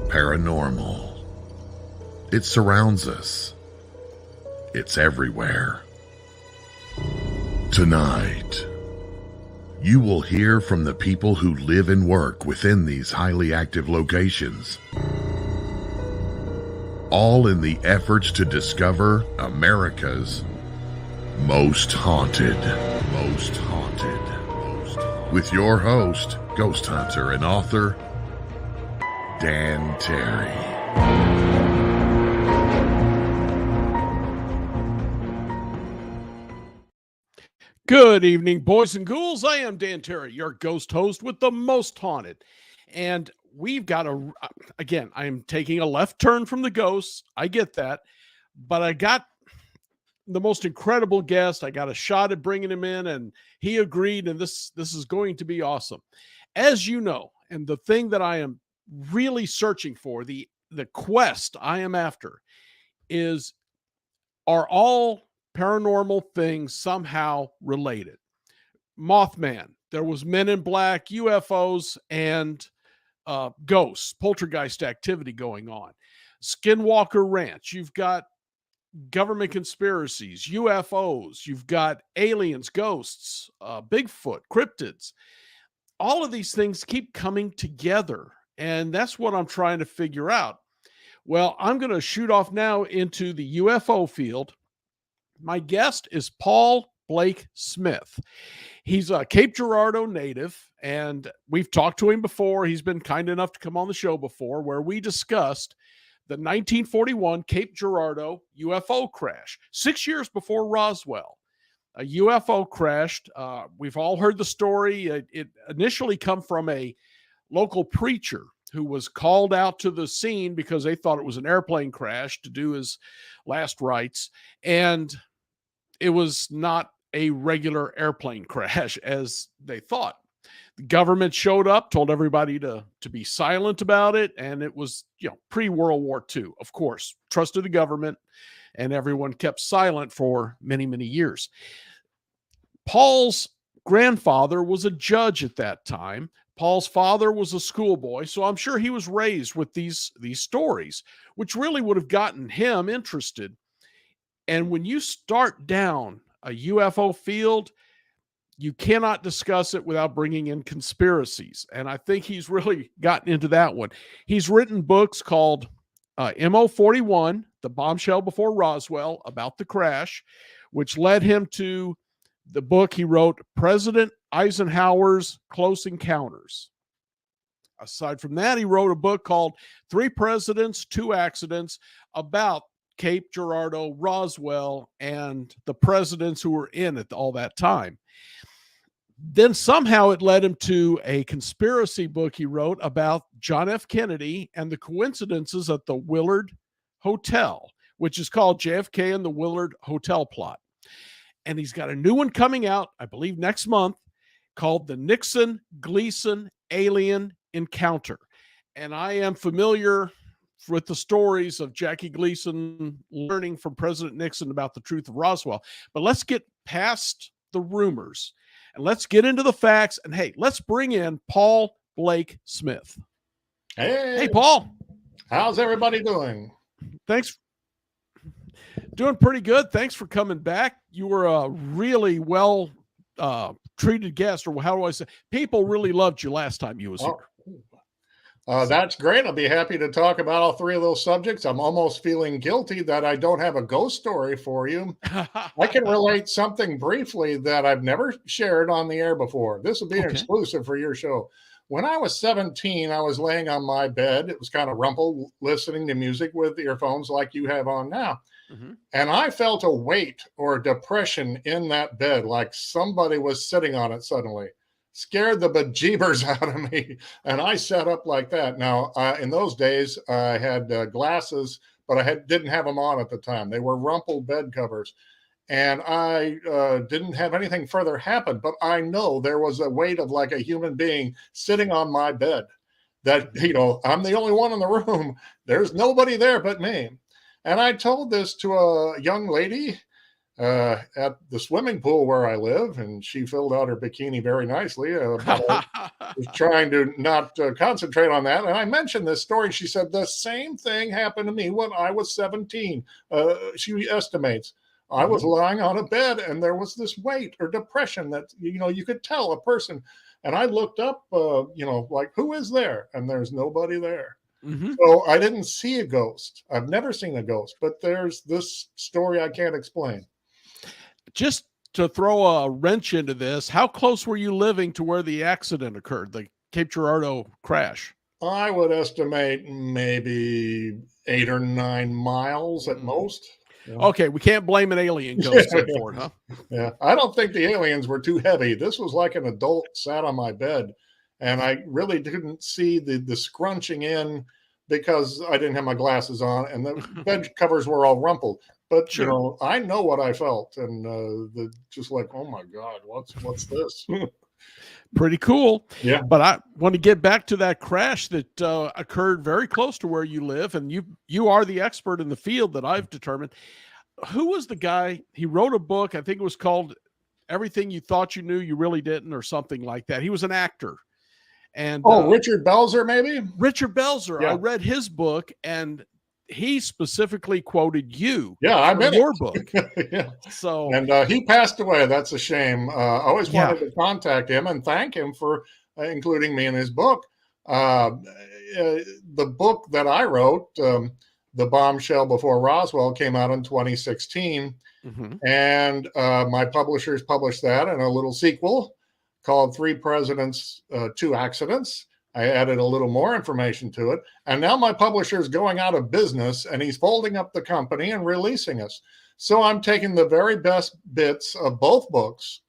paranormal. It surrounds us. It's everywhere. Tonight, you will hear from the people who live and work within these highly active locations, all in the efforts to discover America's most haunted. With your host, ghost hunter and author, Dan Terry. Good evening, boys and ghouls. I am Dan Terry, your ghost host with the most haunted. And we've got again, I am taking a left turn from the ghosts. I get that. But I got the most incredible guest. I got a shot at bringing him in, and he agreed, and this is going to be awesome. As you know, and the thing that I am really searching for, the quest I am after is, are all paranormal things somehow related? Mothman, there was Men in Black, UFOs, and ghosts, poltergeist activity going on. Skinwalker Ranch, you've got government conspiracies, UFOs, you've got aliens, ghosts, Bigfoot, cryptids. All of these things keep coming together, and that's what I'm trying to figure out. Well, I'm going to shoot off now into the UFO field. My guest is Paul Blake Smith. He's a Cape Girardeau native, and we've talked to him before. He's been kind enough to come on the show before, where we discussed the 1941 Cape Girardeau UFO crash, 6 years before Roswell. A UFO crashed. We've all heard the story. It initially come from a local preacher who was called out to the scene because they thought it was an airplane crash to do his last rites. And it was not a regular airplane crash as they thought. The government showed up, told everybody to be silent about it. And it was, pre-World War II, of course, trusted the government, and everyone kept silent for many, many years. Paul's grandfather was a judge at that time. Paul's father was a schoolboy, so I'm sure he was raised with these stories, which really would have gotten him interested. And when you start down a UFO field, you cannot discuss it without bringing in conspiracies. And I think he's really gotten into that one. He's written books called MO41, The Bombshell Before Roswell, about the crash, which led him to the book he wrote, President Eisenhower's Close Encounters. Aside from that, he wrote a book called Three Presidents, Two Accidents, about Cape Girardeau, Roswell, and the presidents who were in it all that time. Then somehow it led him to a conspiracy book he wrote about John F. Kennedy and the coincidences at the Willard Hotel, which is called JFK and the Willard Hotel Plot. And he's got a new one coming out, I believe next month, called The Nixon-Gleason Alien Encounter. And I am familiar with the stories of Jackie Gleason learning from President Nixon about the truth of Roswell. But let's get past the rumors and let's get into the facts. And hey, let's bring in Paul Blake Smith. Hey, Paul. How's everybody doing? Thanks. Doing pretty good. Thanks for coming back. You were a really well treated guest, or how do I say? People really loved you last time you was here. That's great. I'll be happy to talk about all three of those subjects. I'm almost feeling guilty that I don't have a ghost story for you. I can relate something briefly that I've never shared on the air before. This will be an exclusive for your show. When I was 17, I was laying on my bed. It was kind of rumpled, listening to music with earphones like you have on now. Mm-hmm. And I felt a weight or depression in that bed, like somebody was sitting on it suddenly. Scared the bejeebers out of me. And I sat up like that. Now, in those days, I had glasses, but I didn't have them on at the time. They were rumpled bed covers. And I didn't have anything further happen, but I know there was a weight of like a human being sitting on my bed that, I'm the only one in the room. There's nobody there but me. And I told this to a young lady at the swimming pool where I live, and she filled out her bikini very nicely. But I was trying to not concentrate on that. And I mentioned this story. She said the same thing happened to me when I was 17. She estimates. I was lying on a bed and there was this weight or depression that, you could tell a person. And I looked up, like, who is there? And there's nobody there. So I didn't see a ghost. I've never seen a ghost, but there's this story I can't explain. Just to throw a wrench into this, how close were you living to where the accident occurred, the Cape Girardeau crash? I would estimate maybe 8 or 9 miles at most. Okay, we can't blame an alien ghost for it, huh? Yeah, I don't think the aliens were too heavy. This was like an adult sat on my bed, and I really didn't see the scrunching in because I didn't have my glasses on, and the bed covers were all rumpled. But I know what I felt, and just like, oh my God, what's this? Pretty cool. Yeah. But I want to get back to that crash that occurred very close to where you live, and you are the expert in the field that I've determined. Who was the guy? He wrote a book. I think it was called "Everything You Thought You Knew You Really Didn't," or something like that. He was an actor. And Richard Belzer, maybe? Richard Belzer. Yeah. I read his book, and he specifically quoted you. Yeah, I'm in your book. Yeah. So, and he passed away. That's a shame. I always wanted to contact him and thank him for including me in his book. The book that I wrote, The Bombshell Before Roswell, came out in 2016. And my publishers published that in a little sequel called Three Presidents, Two Accidents. I added a little more information to it. And now my publisher is going out of business, and he's folding up the company and releasing us. So I'm taking the very best bits of both books,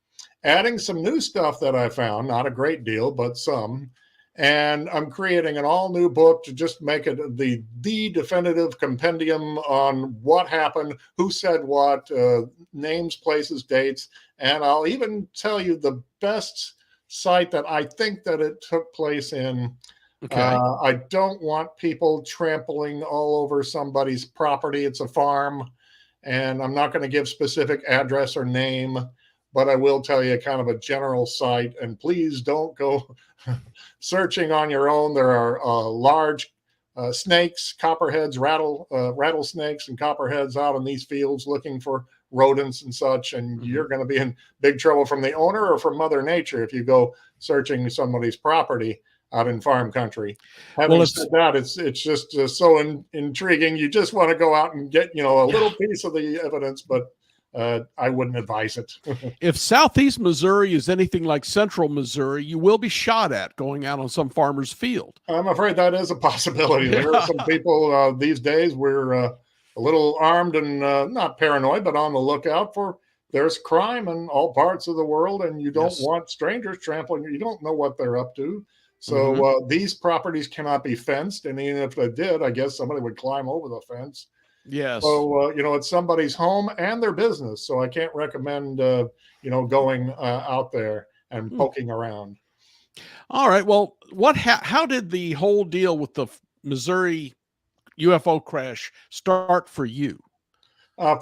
adding some new stuff that I found, not a great deal, but some. And I'm creating an all new book to just make it the definitive compendium on what happened, who said what, names, places, dates. And I'll even tell you the best site that I think that it took place in. Okay. I don't want people trampling all over somebody's property. It's a farm, and I'm not going to give specific address or name, but I will tell you kind of a general site. And please don't go searching on your own. There are large snakes, copperheads, rattlesnakes, and copperheads out in these fields looking for rodents and such, and you're going to be in big trouble from the owner or from Mother Nature if you go searching somebody's property out in farm country. Having said that, it's just so intriguing. You just want to go out and get a little piece of the evidence, but I wouldn't advise it. If Southeast Missouri is anything like Central Missouri, you will be shot at going out on some farmer's field. I'm afraid that is a possibility. There are some people these days we're a little armed and not paranoid, but on the lookout for there's crime in all parts of the world, and you don't want strangers trampling. You don't know what they're up to. So these properties cannot be fenced. And even if they did, I guess somebody would climb over the fence. Yes. So, it's somebody's home and their business. So I can't recommend, going out there and poking around. All right. Well, how did the whole deal with the Missouri UFO crash start for you?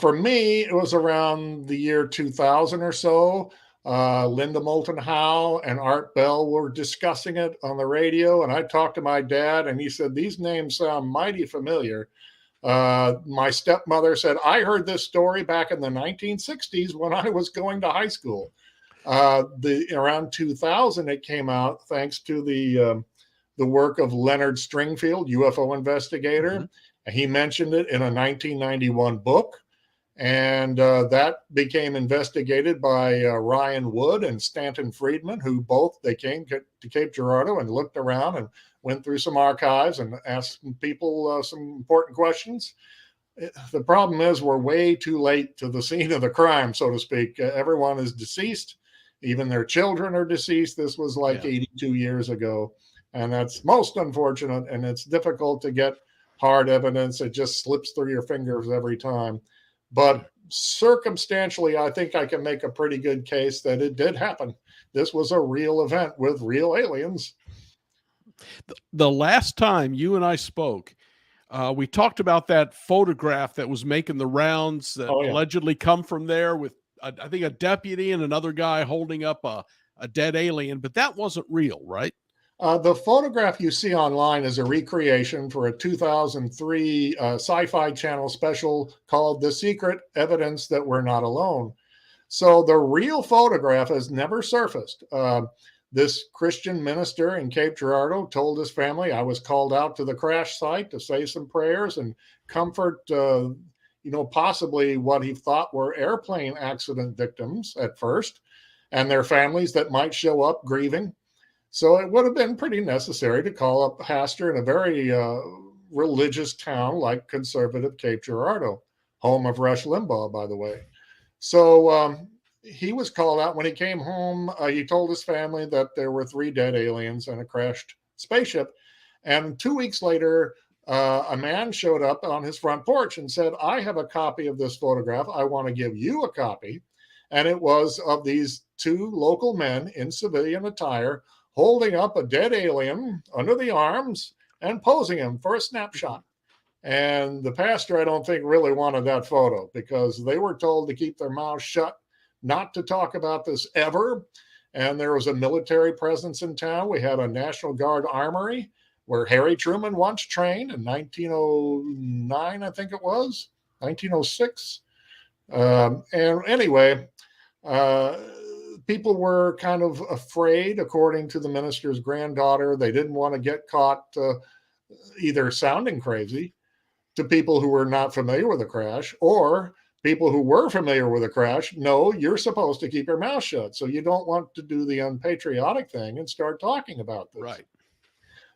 For me, it was around the year 2000 or so. Linda Moulton Howe and Art Bell were discussing it on the radio, and I talked to my dad, and he said, these names sound mighty familiar. My stepmother said, I heard this story back in the 1960s when I was going to high school. Around 2000, it came out thanks to the work of Leonard Stringfield, UFO investigator. He mentioned it in a 1991 book, and that became investigated by Ryan Wood and Stanton Friedman, who they came to Cape Girardeau and looked around and went through some archives and asked people some important questions. The problem is we're way too late to the scene of the crime, so to speak. Everyone is deceased. Even their children are deceased. This was like 82 years ago. And that's most unfortunate, and it's difficult to get hard evidence. It just slips through your fingers every time. But circumstantially, I think I can make a pretty good case that it did happen. This was a real event with real aliens. The last time you and I spoke, We talked about that photograph that was making the rounds that allegedly come from there with, I think, a deputy and another guy holding up a dead alien, but that wasn't real, right? The photograph you see online is a recreation for a 2003 Sci-Fi Channel special called The Secret Evidence That We're Not Alone. So the real photograph has never surfaced. This Christian minister in Cape Girardeau told his family, I was called out to the crash site to say some prayers and comfort, possibly what he thought were airplane accident victims at first and their families that might show up grieving. So it would have been pretty necessary to call up a pastor in a very religious town like conservative Cape Girardeau, home of Rush Limbaugh, by the way. So he was called out. When he came home, he told his family that there were 3 dead aliens and a crashed spaceship. And 2 weeks later, a man showed up on his front porch and said, I have a copy of this photograph. I want to give you a copy. And it was of these 2 local men in civilian attire holding up a dead alien under the arms and posing him for a snapshot. And the pastor, I don't think, really wanted that photo because they were told to keep their mouths shut, not to talk about this ever. And there was a military presence in town. We had a National Guard armory where Harry Truman once trained in 1909, I think it was, 1906. And anyway, people were kind of afraid, according to the minister's granddaughter. They didn't want to get caught either sounding crazy to people who were not familiar with the crash, or people who were familiar with the crash. No, you're supposed to keep your mouth shut. So you don't want to do the unpatriotic thing and start talking about this. Right.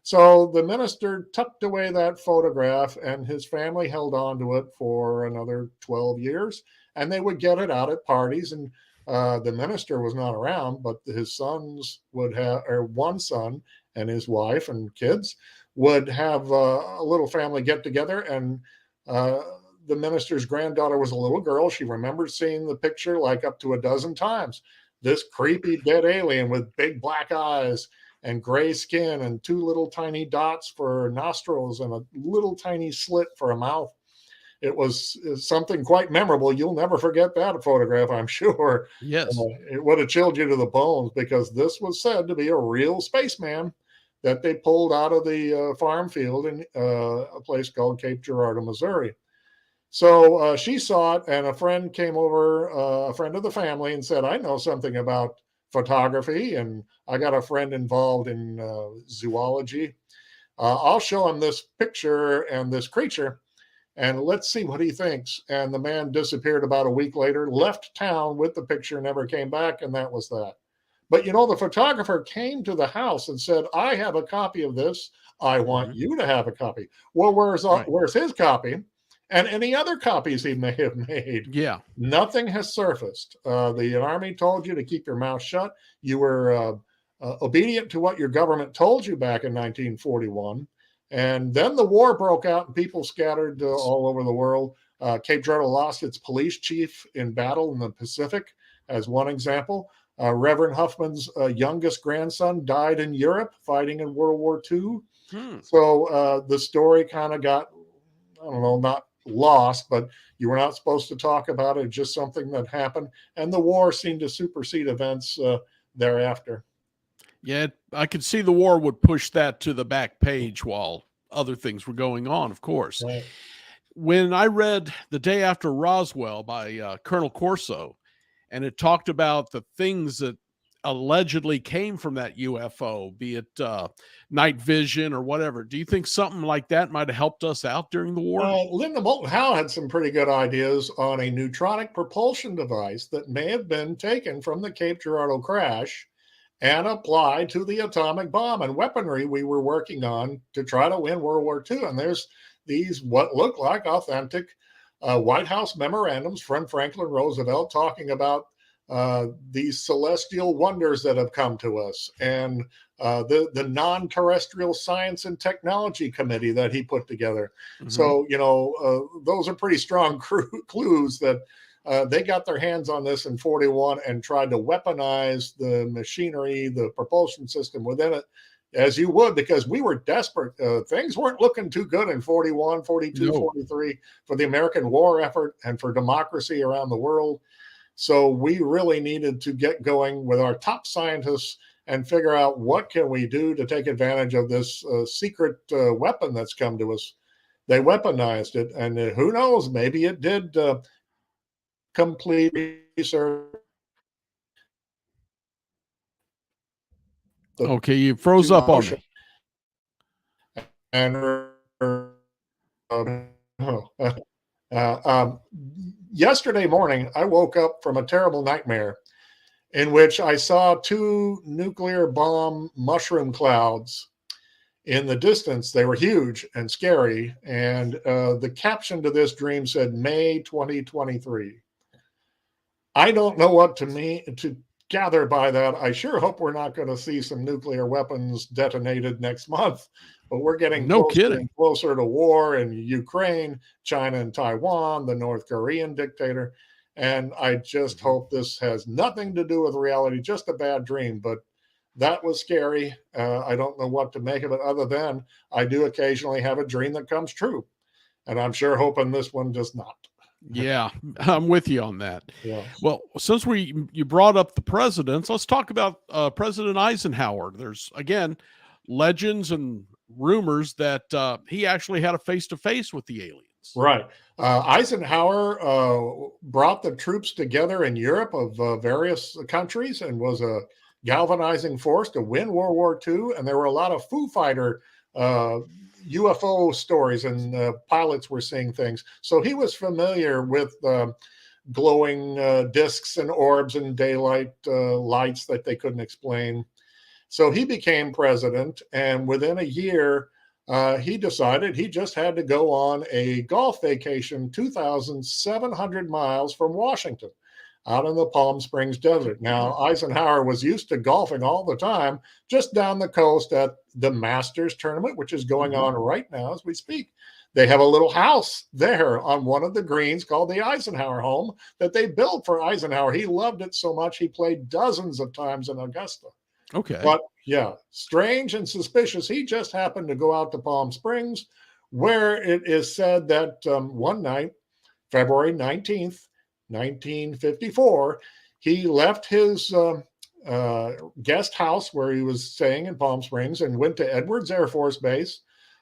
So the minister tucked away that photograph and his family held on to it for another 12 years. And they would get it out at parties. And the minister was not around, but his sons would have, or one son and his wife and kids would have a little family get together. And the minister's granddaughter was a little girl. She remembered seeing the picture like up to a dozen times. This creepy dead alien with big black eyes and gray skin and 2 little tiny dots for nostrils and a little tiny slit for a mouth. It was something quite memorable. You'll never forget that photograph, I'm sure. Yes. It would have chilled you to the bones because this was said to be a real spaceman that they pulled out of the farm field in a place called Cape Girardeau, Missouri. So she saw it, and a friend came over, a friend of the family, and said, I know something about photography, and I got a friend involved in zoology. I'll show him this picture and this creature, and let's see what he thinks. And the man disappeared about a week later, left town with the picture, never came back, and that was that. But, the photographer came to the house and said, I have a copy of this. I want you to have a copy. Well, where's his copy? And any other copies he may have made. Yeah. Nothing has surfaced. The Army told you to keep your mouth shut. You were obedient to what your government told you back in 1941. And then the war broke out and people scattered all over the world. Cape Girardeau lost its police chief in battle in the Pacific, as one example. Reverend Huffman's youngest grandson died in Europe fighting in World War II. So the story kind of got, I don't know, not lost, but you were not supposed to talk about it. Just something that happened. And the war seemed to supersede events thereafter. Yeah, I could see the war would push that to the back page while other things were going on, of course. Right. When I read The Day After Roswell by Colonel Corso, and it talked about the things that allegedly came from that UFO, be it night vision or whatever, do you think something like that might have helped us out during the war? Linda Moulton Howe had some pretty good ideas on a neutronic propulsion device that may have been taken from the Cape Girardeau crash and applied to the atomic bomb and weaponry we were working on to try to win World War II. And there's these what look like authentic White House memorandums from Franklin Roosevelt talking about these celestial wonders that have come to us, and the non-terrestrial science and technology committee that he put together. Mm-hmm. So, those are pretty strong clues that they got their hands on this in 41 and tried to weaponize the machinery, the propulsion system within it as you would, because we were desperate. Things weren't looking too good in 41, 42, No. 43 for the American war effort and for democracy around the world. So we really needed to get going with our top scientists and figure out what can we do to take advantage of this secret weapon that's come to us. They weaponized it, and who knows, maybe it did complete research. Okay, you froze up on me. And yesterday morning, I woke up from a terrible nightmare in which I saw 2 nuclear bomb mushroom clouds in the distance. They were huge and scary. And the caption to this dream said, May 2023. I don't know what to gather by that. I sure hope we're not going to see some nuclear weapons detonated next month, but we're getting closer and closer to war in Ukraine, China and Taiwan, the North Korean dictator. And I just hope this has nothing to do with reality, just a bad dream. But that was scary. I don't know what to make of it other than I do occasionally have a dream that comes true. And I'm sure hoping this one does not. Yeah, I'm with you on that. Yeah. Well, since you brought up the presidents, let's talk about President Eisenhower. There's, again, legends and rumors that he actually had a face-to-face with the aliens. Right. Eisenhower brought the troops together in Europe of various countries and was a galvanizing force to win World War II. And there were a lot of Foo Fighter UFO stories, and pilots were seeing things. So he was familiar with glowing discs and orbs and daylight lights that they couldn't explain. So he became president, and within a year, he decided he just had to go on a golf vacation 2,700 miles from Washington, out in the Palm Springs desert. Now, Eisenhower was used to golfing all the time, just down the coast at the Masters tournament, which is going on right now as we speak. They have a little house there on one of the greens called the Eisenhower home that they built for Eisenhower. He loved it so much, he played dozens of times in Augusta. Okay. But yeah, strange and suspicious. He just happened to go out to Palm Springs, where it is said that one night, February 19th, 1954, he left his guest house where he was staying in Palm Springs and went to Edwards Air Force Base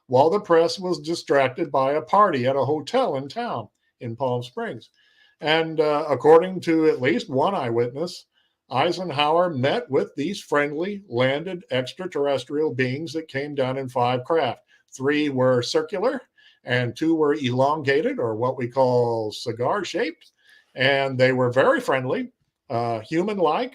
while the press was distracted by a party at a hotel in town in Palm Springs. And according to at least one eyewitness, Eisenhower met with these friendly landed extraterrestrial beings that came down in 5 craft. 3 were circular and 2 were elongated, or what we call cigar shaped. And they were very friendly, human-like,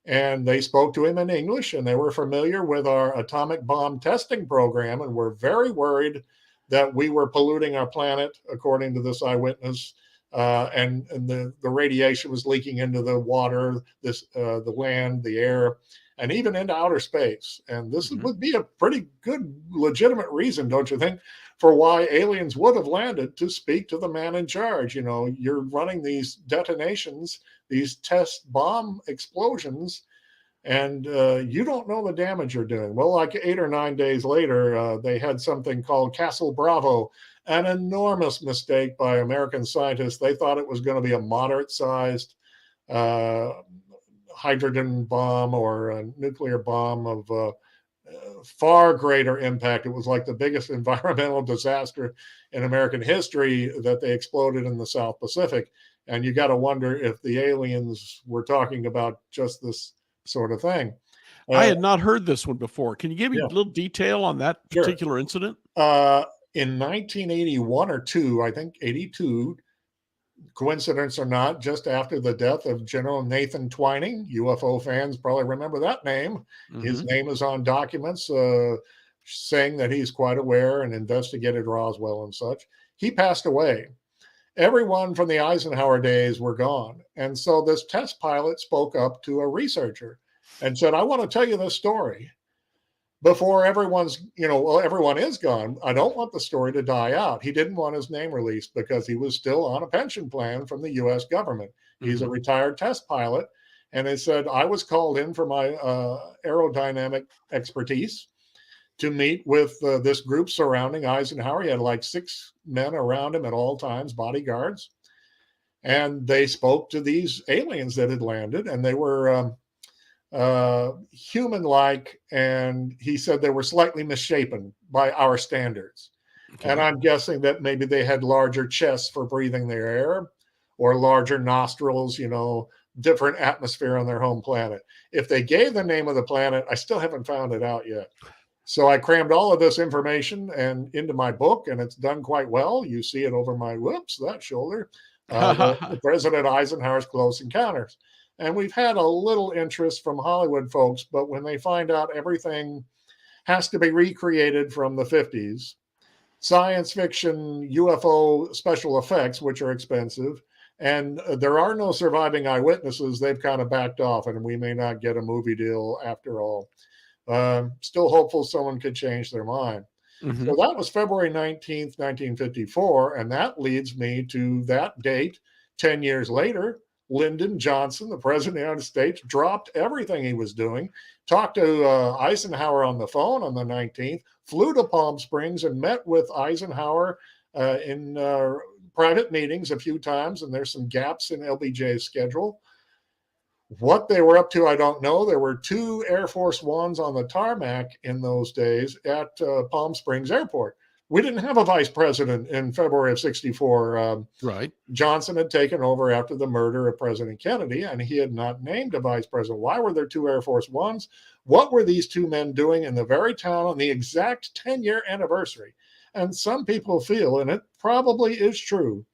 and they spoke to him in English, and they were familiar with our atomic bomb testing program and were very worried that we were polluting our planet, according to this eyewitness, and the radiation was leaking into the water, the land, the air, and even into outer space. And this would be a pretty good, legitimate reason, don't you think, for why aliens would have landed, to speak to the man in charge. You know, you're running these detonations, these test bomb explosions, and you don't know the damage you're doing. Well, like 8 or 9 days later, they had something called Castle Bravo, an enormous mistake by American scientists. They thought it was going to be a moderate-sized hydrogen bomb or a nuclear bomb of far greater impact. It was like the biggest environmental disaster in American history that they exploded in the South Pacific. And you got to wonder if the aliens were talking about just this sort of thing. I had not heard this one before. Can you give me a little detail on that particular incident? In 1981 or 2, I think 82, coincidence or not, just after the death of General Nathan Twining, UFO fans probably remember that name. His name is on documents saying that he's quite aware and investigated Roswell and such. He passed away. Everyone from the Eisenhower days were gone. And so this test pilot spoke up to a researcher and said, I want to tell you this story before everyone is gone. I don't want the story to die out. He didn't want his name released because he was still on a pension plan from the U.S. government. He's a retired test pilot. And they said, I was called in for my aerodynamic expertise. to meet with this group surrounding Eisenhower. He had like 6 men around him at all times, bodyguards. And they spoke to these aliens that had landed, and they were human-like, and he said they were slightly misshapen by our standards. Okay. And I'm guessing that maybe they had larger chests for breathing their air, or larger nostrils, different atmosphere on their home planet. If they gave the name of the planet, I still haven't found it out yet. So I crammed all of this information into my book, and it's done quite well. You see it over my, that shoulder. The President Eisenhower's Close Encounters. And we've had a little interest from Hollywood folks, but when they find out everything has to be recreated from the 50s, science fiction, UFO special effects, which are expensive, and there are no surviving eyewitnesses, they've kind of backed off, and we may not get a movie deal after all. Still hopeful someone could change their mind. Mm-hmm. So that was February 19th, 1954, and that leads me to that date. 10 years later, Lyndon Johnson, the President of the United States, dropped everything he was doing, talked to Eisenhower on the phone on the 19th, flew to Palm Springs and met with Eisenhower in private meetings a few times, and there's some gaps in LBJ's schedule. What they were up to, I don't know. There were 2 Air Force Ones on the tarmac in those days at Palm Springs Airport. We didn't have a vice president in February of 64. Right. Johnson had taken over after the murder of President Kennedy, and he had not named a vice president. Why were there 2 Air Force Ones? What were these 2 men doing in the very town on the exact 10-year anniversary? And some people feel, and it probably is true,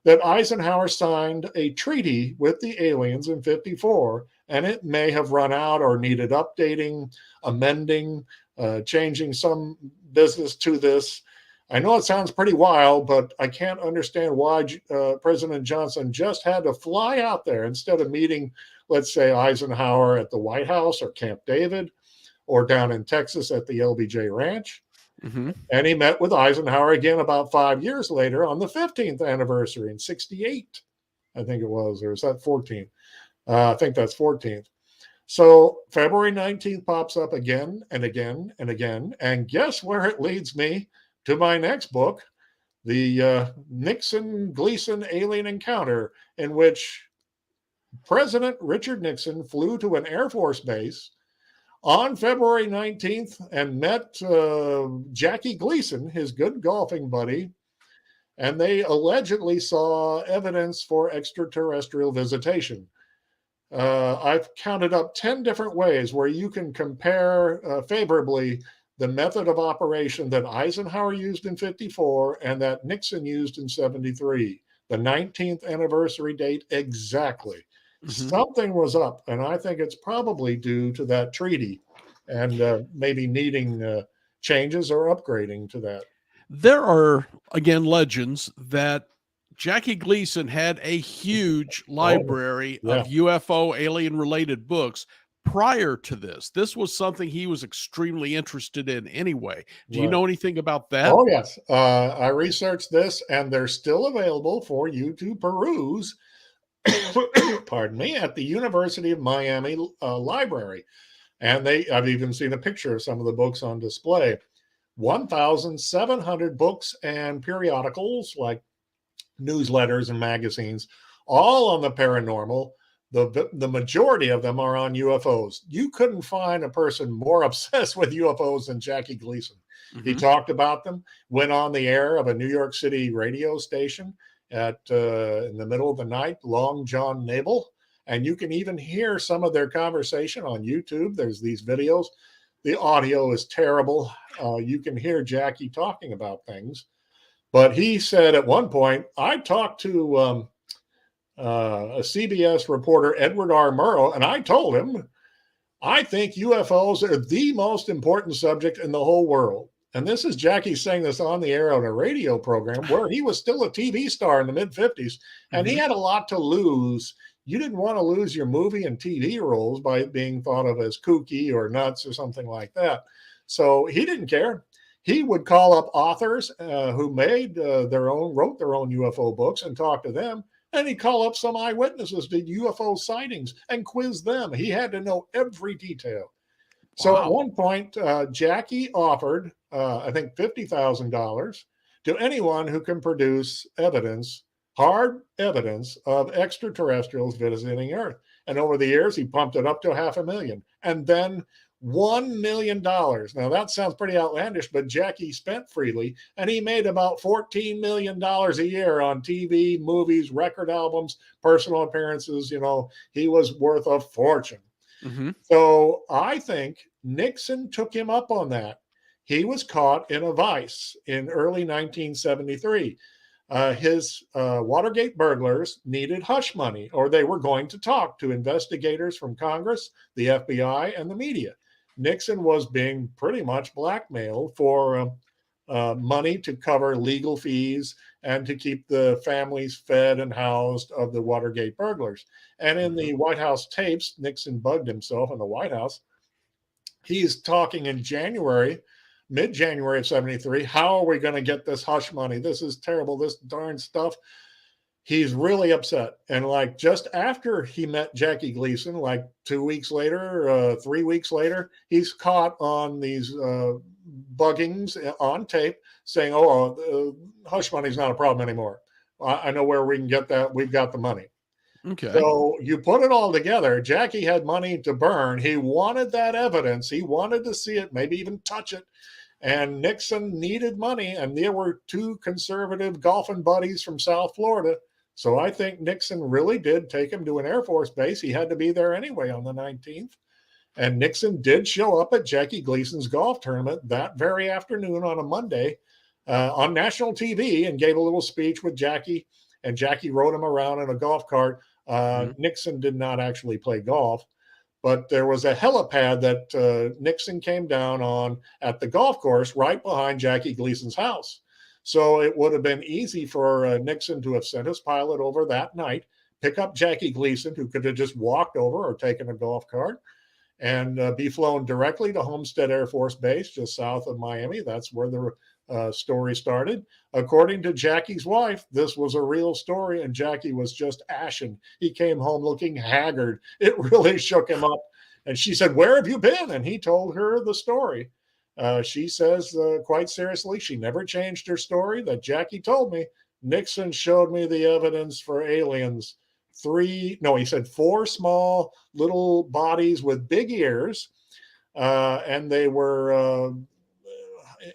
that Eisenhower signed a treaty with the aliens in 54, and it may have run out or needed updating, amending, changing some business to this. I know it sounds pretty wild, but I can't understand why President Johnson just had to fly out there instead of meeting, let's say, Eisenhower at the White House or Camp David or down in Texas at the LBJ Ranch. Mm-hmm. And he met with Eisenhower again about 5 years later on the 15th anniversary in 68, I think it was, or is that 14th? I think that's 14th. So February 19th pops up again and again and again. And guess where it leads me to my next book, the Nixon-Gleason Alien Encounter, in which President Richard Nixon flew to an Air Force base on February 19th and met Jackie Gleason, his good golfing buddy, and they allegedly saw evidence for extraterrestrial visitation. I've counted up 10 different ways where you can compare favorably the method of operation that Eisenhower used in 54 and that Nixon used in 73, the 19th anniversary date exactly. Mm-hmm. Something was up, and I think it's probably due to that treaty and maybe needing changes or upgrading to that. There are, again, legends that Jackie Gleason had a huge library of UFO alien-related books prior to this. This was something he was extremely interested in anyway. Do you know anything about that? Oh, yes. I researched this, and they're still available for you to peruse pardon me, at the University of Miami library. And I've even seen a picture of some of the books on display. 1,700 books and periodicals like newsletters and magazines, all on the paranormal. The majority of them are on UFOs. You couldn't find a person more obsessed with UFOs than Jackie Gleason. Mm-hmm. He talked about them, went on the air of a New York City radio station in the middle of the night, Long John Naval, and you can even hear some of their conversation on YouTube. There's these videos. The audio is terrible. You can hear Jackie talking about things. But he said at one point, I talked to a CBS reporter, Edward R. Murrow, and I told him, I think UFOs are the most important subject in the whole world. And this is Jackie saying this on the air on a radio program where he was still a TV star in the mid-50s, and he had a lot to lose. You didn't want to lose your movie and TV roles by being thought of as kooky or nuts or something like that. So he didn't care. He would call up authors who wrote their own UFO books and talk to them. And he'd call up some eyewitnesses to UFO sightings and quiz them. He had to know every detail. So at Wow. one point, Jackie offered, I think, $50,000 to anyone who can produce evidence, hard evidence of extraterrestrials visiting Earth. And over the years, he pumped it up to $500,000, and then $1 million. Now that sounds pretty outlandish, but Jackie spent freely, and he made about $14 million a year on TV, movies, record albums, personal appearances. He was worth a fortune. Mm-hmm. So I think Nixon took him up on that. He was caught in a vice in early 1973. His Watergate burglars needed hush money, or they were going to talk to investigators from Congress, the FBI, and the media. Nixon was being pretty much blackmailed for money to cover legal fees and to keep the families fed and housed of the Watergate burglars. And in the White House tapes, Nixon bugged himself in the White House. He's talking in mid-January of 73. How are we going to get this hush money? This is terrible, this darn stuff. He's really upset. And like just after he met Jackie Gleason, like 2 weeks later, 3 weeks later, he's caught on these buggings on tape saying, hush money's not a problem anymore. I know where we can get that. We've got the money. Okay. So you put it all together. Jackie had money to burn. He wanted that evidence. He wanted to see it, maybe even touch it. And Nixon needed money. And there were two conservative golfing buddies from South Florida. So I think Nixon really did take him to an Air Force base. He had to be there anyway on the 19th. And Nixon did show up at Jackie Gleason's golf tournament that very afternoon on a Monday on national TV and gave a little speech with Jackie. And Jackie rode him around in a golf cart. Nixon did not actually play golf, but there was a helipad that Nixon came down on at the golf course right behind Jackie Gleason's house. So it would have been easy for Nixon to have sent his pilot over that night, pick up Jackie Gleason, who could have just walked over or taken a golf cart, and be flown directly to Homestead Air Force Base, just south of Miami. That's where the story started. According to Jackie's wife, this was a real story, and Jackie was just ashen. He came home looking haggard. It really shook him up. And she said, "Where have you been?" And he told her the story. She says quite seriously, she never changed her story, that Jackie told me, Nixon showed me the evidence for aliens. He said 4 small little bodies with big ears. And they were,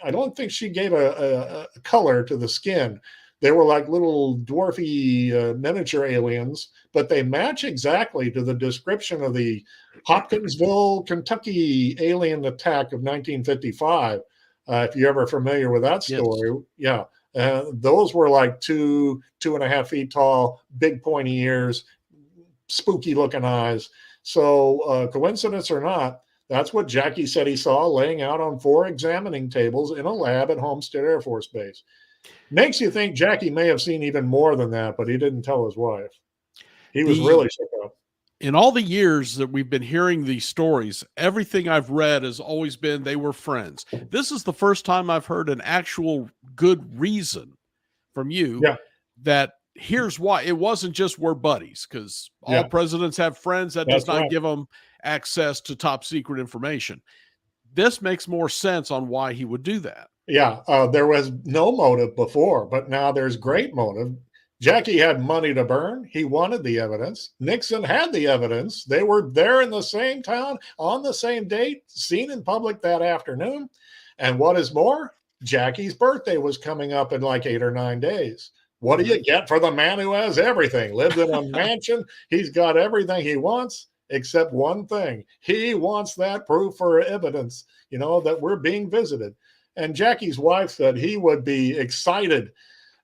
I don't think she gave a color to the skin. They were like little dwarfy miniature aliens, but they match exactly to the description of the Hopkinsville, Kentucky alien attack of 1955. If you're ever familiar with that story, yes. Yeah. Those were like 2.5 feet tall, big pointy ears, spooky looking eyes. So coincidence or not, that's what Jackie said he saw laying out on 4 examining tables in a lab at Homestead Air Force Base. Makes you think Jackie may have seen even more than that, but he didn't tell his wife. He was really shook up. In all the years that we've been hearing these stories, everything I've read has always been they were friends. This is the first time I've heard an actual good reason from you that here's why. It wasn't just we're buddies, because all presidents have friends. That does not give them access to top secret information. This makes more sense on why he would do that. Yeah, there was no motive before, but now there's great motive. Jackie had money to burn. He wanted the evidence. Nixon had the evidence. They were there in the same town on the same date, seen in public that afternoon. And what is more, Jackie's birthday was coming up in like 8 or 9 days. What do you get for the man who has everything? Lived in a mansion. He's got everything he wants, except one thing. He wants that proof or evidence, that we're being visited. And Jackie's wife said he would be excited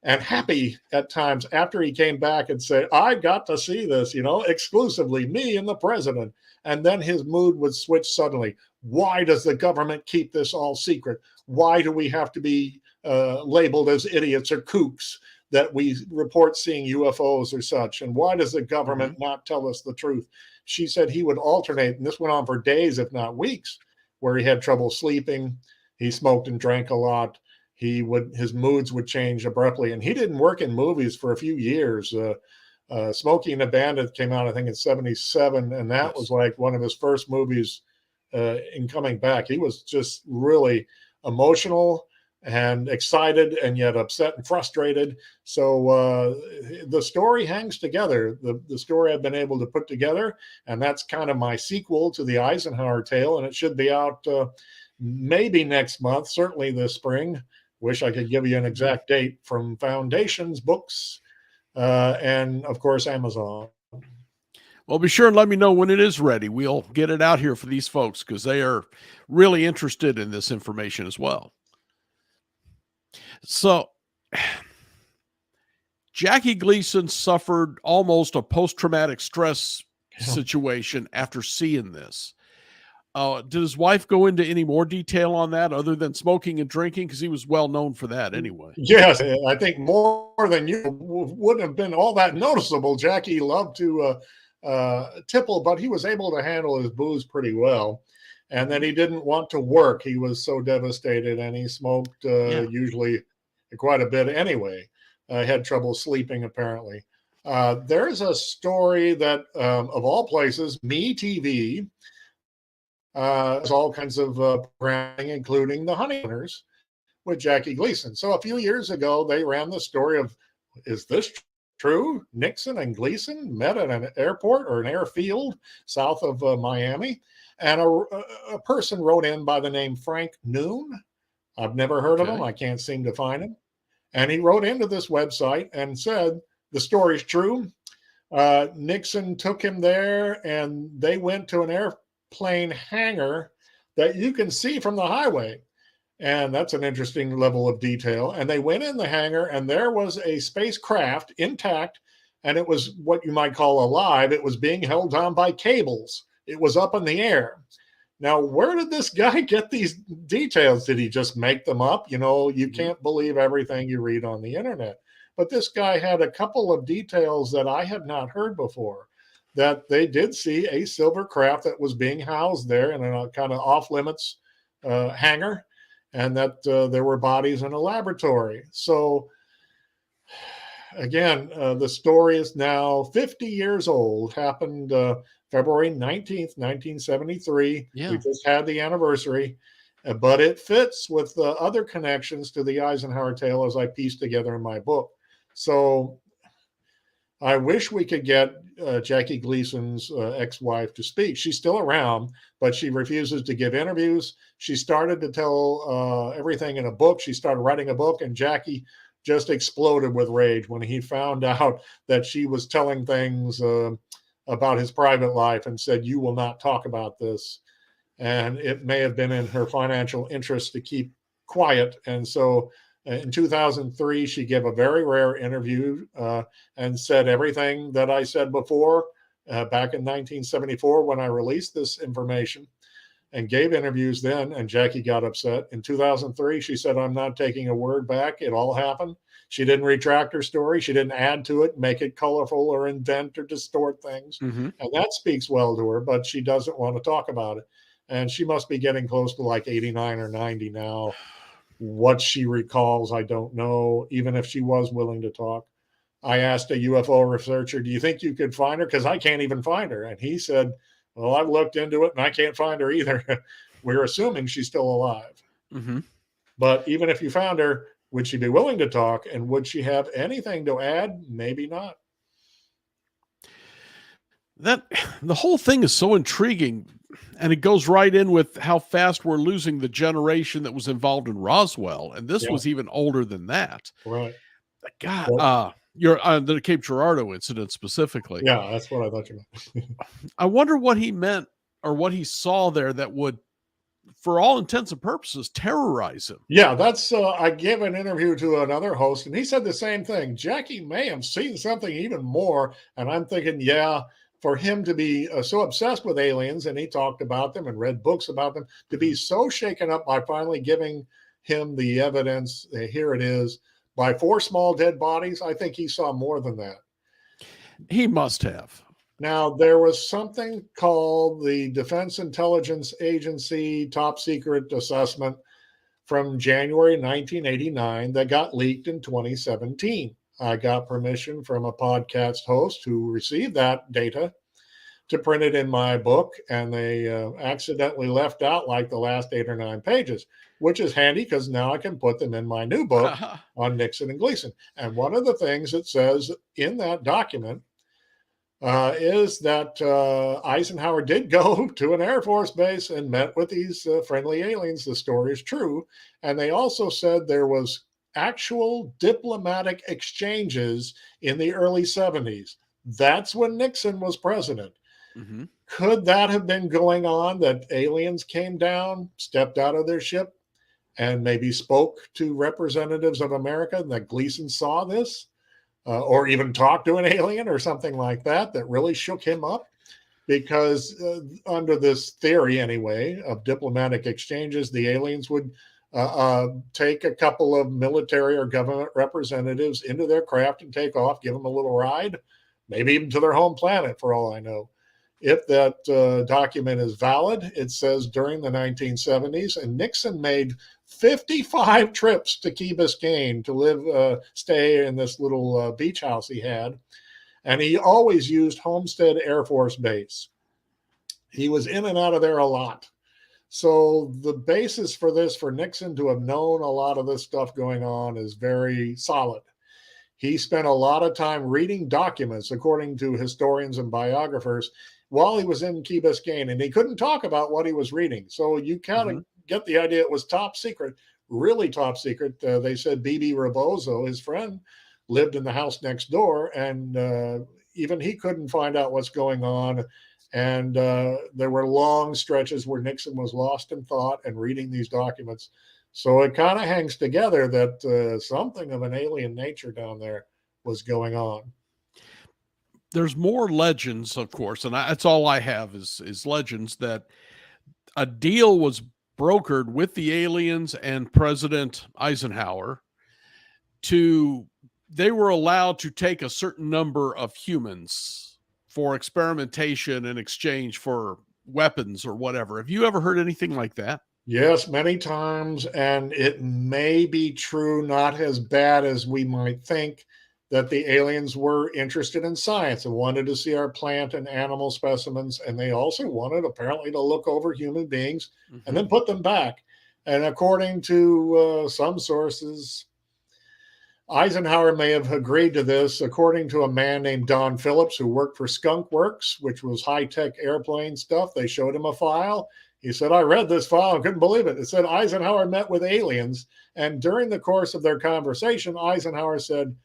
and happy at times after he came back and said, I got to see this, exclusively, me and the president. And then his mood would switch suddenly. Why does the government keep this all secret? Why do we have to be labeled as idiots or kooks that we report seeing UFOs or such? And why does the government not tell us the truth? She said he would alternate, and this went on for days, if not weeks, where he had trouble sleeping. He smoked and drank a lot. His moods would change abruptly, and he didn't work in movies for a few years. Smokey and the Bandit came out, I think, in 1977, and that was like one of his first movies in coming back. He was just really emotional and excited and yet upset and frustrated. So the story hangs together, the story I've been able to put together, and that's kind of my sequel to the Eisenhower tale, and it should be out maybe next month, certainly this spring. Wish I could give you an exact date, from Foundations Books and, of course, Amazon. Well, be sure and let me know when it is ready. We'll get it out here for these folks because they are really interested in this information as well. So, Jackie Gleason suffered almost a post-traumatic stress situation after seeing this. Did his wife go into any more detail on that other than smoking and drinking? Because he was well known for that anyway. Yes, I think more than you wouldn't have been all that noticeable. Jackie loved to tipple, but he was able to handle his booze pretty well. And then he didn't want to work. He was so devastated, and he smoked usually quite a bit anyway. Had trouble sleeping, apparently. There's a story that, of all places, MeTV has all kinds of programming, including The Honeymooners with Jackie Gleason. So a few years ago, they ran the story of, is this true? Nixon and Gleason met at an airport or an airfield south of Miami. And a person wrote in by the name Frank Noon. I've never heard of him. I can't seem to find him. And he wrote into this website and said, the story's true. Nixon took him there, and they went to an airplane hangar that you can see from the highway. And that's an interesting level of detail. And they went in the hangar, and there was a spacecraft intact, and it was what you might call alive. It was being held down by cables. It was up in the air. Now, where did this guy get these details? Did he just make them up? You know, you can't believe everything you read on the internet. But this guy had a couple of details that I had not heard before, that they did see a silver craft that was being housed there in a kind of off-limits hangar, and that there were bodies in a laboratory. So, again, the story is now 50 years old, happened February 19th, 1973. We just had the anniversary, but it fits with the other connections to the Eisenhower tale as I pieced together in my book. So I wish we could get Jackie Gleason's ex-wife to speak. She's still around, but she refuses to give interviews. She started to tell everything in a book. She started writing a book, and Jackie just exploded with rage when he found out that she was telling things about his private life and said, you will not talk about this. And it may have been in her financial interest to keep quiet. And so in 2003, she gave a very rare interview and said everything that I said before back in 1974 when I released this information, and gave interviews then, and Jackie got upset. In 2003, she said, I'm not taking a word back. It all happened. She didn't retract her story. She didn't add to it, make it colorful, or invent or distort things. And that speaks well to her, but she doesn't want to talk about it. And she must be getting close to like 89 or 90 now. What she recalls, I don't know, even if she was willing to talk. I asked a UFO researcher, do you think you could find her? Because I can't even find her. And he said, well, I've looked into it and I can't find her either. We're assuming she's still alive. But even if you found her, would she be willing to talk? And would she have anything to add? Maybe not. That the whole thing is so intriguing, and it goes right in with how fast we're losing the generation that was involved in Roswell. And this was even older than that. Right. God, you're the Cape Girardeau incident specifically. Yeah, that's what I thought you meant. I wonder what he meant or what he saw there that would, for all intents and purposes, terrorize him. Yeah, that's I gave an interview to another host, and he said the same thing. Jackie may have seen something even more. And I'm thinking, for him to be so obsessed with aliens, and he talked about them and read books about them, to be so shaken up by finally giving him the evidence, here it is, by 4 small dead bodies, I think he saw more than that. He must have. Now, there was something called the Defense Intelligence Agency Top Secret Assessment from January 1989 that got leaked in 2017. I got permission from a podcast host who received that data to print it in my book, and they accidentally left out like the last 8 or 9 pages, which is handy because now I can put them in my new book on Nixon and Gleason. And one of the things it says in that document is that Eisenhower did go to an Air Force base and met with these friendly aliens. The story is true. And they also said there was actual diplomatic exchanges in the early 70s. That's when Nixon was president. Mm-hmm. Could that have been going on, that aliens came down, stepped out of their ship, and maybe spoke to representatives of America, and that Gleason saw this? Or even talk to an alien or something like that really shook him up? Because under this theory, anyway, of diplomatic exchanges, the aliens would take a couple of military or government representatives into their craft and take off, give them a little ride, maybe even to their home planet, for all I know. If that document is valid, it says during the 1970s, and Nixon made 55 trips to Key Biscayne to stay in this little beach house he had. And he always used Homestead Air Force Base. He was in and out of there a lot. So the basis for this, for Nixon to have known a lot of this stuff going on, is very solid. He spent a lot of time reading documents, according to historians and biographers, while he was in Key Biscayne, and he couldn't talk about what he was reading. So you kind of get the idea it was top secret, really top secret. They said B.B. Rebozo, his friend, lived in the house next door, and even he couldn't find out what's going on. And there were long stretches where Nixon was lost in thought and reading these documents. So it kind of hangs together that something of an alien nature down there was going on. There's more legends, of course, and that's all I have is legends that a deal was brokered with the aliens and President Eisenhower they were allowed to take a certain number of humans for experimentation in exchange for weapons or whatever. Have you ever heard anything like that? Yes, many times, and it may be true, not as bad as we might think, that the aliens were interested in science and wanted to see our plant and animal specimens, and they also wanted apparently to look over human beings and then put them back. And according to some sources, Eisenhower may have agreed to this. According to a man named Don Phillips, who worked for Skunk Works, which was high-tech airplane stuff, they showed him a file. He said, I read this file and couldn't believe it. It said Eisenhower met with aliens, and during the course of their conversation, Eisenhower said,